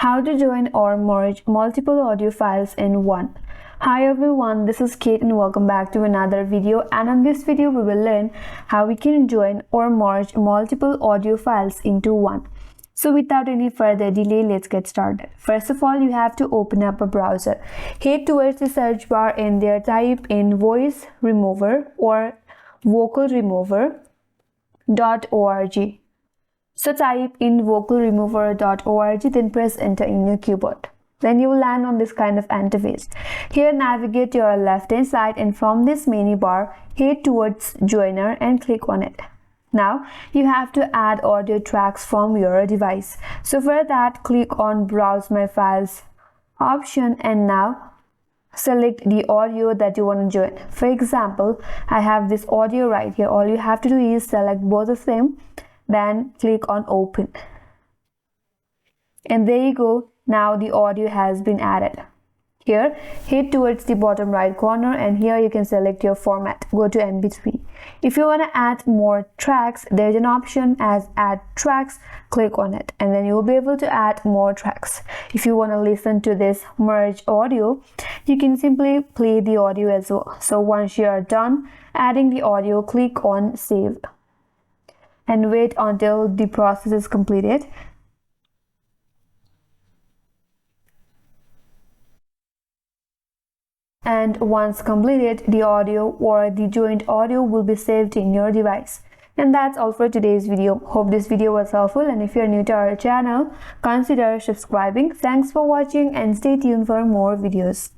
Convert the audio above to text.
How to join or merge multiple audio files in one. Hi everyone, this is Kate and welcome back to another video, and in this video we will learn how we can join or merge multiple audio files into one. So without any further delay, let's get started. First of all, you have to open up a browser. Head towards the search bar and there type in Voice Remover or VocalRemover.org. So type in vocalremover.org, then press enter in your keyboard. Then you will land on this kind of interface. Here navigate to your left hand side and from this menu bar, head towards Joiner and click on it. Now you have to add audio tracks from your device. So for that, click on Browse My Files option and now select the audio that you want to join. For example, I have this audio right here. All you have to do is select both of them, then click on Open. And there you go. Now the audio has been added. Here, head towards the bottom right corner and here you can select your format. Go to MP3. If you want to add more tracks, there's an option as Add Tracks. Click on it and then you will be able to add more tracks. If you want to listen to this merge audio, you can simply play the audio as well. So once you are done adding the audio, click on Save and wait until the process is completed. And once completed, the audio or the joined audio will be saved in your device. And that's all for today's video. Hope this video was helpful, and if you're new to our channel, consider subscribing. Thanks for watching and stay tuned for more videos.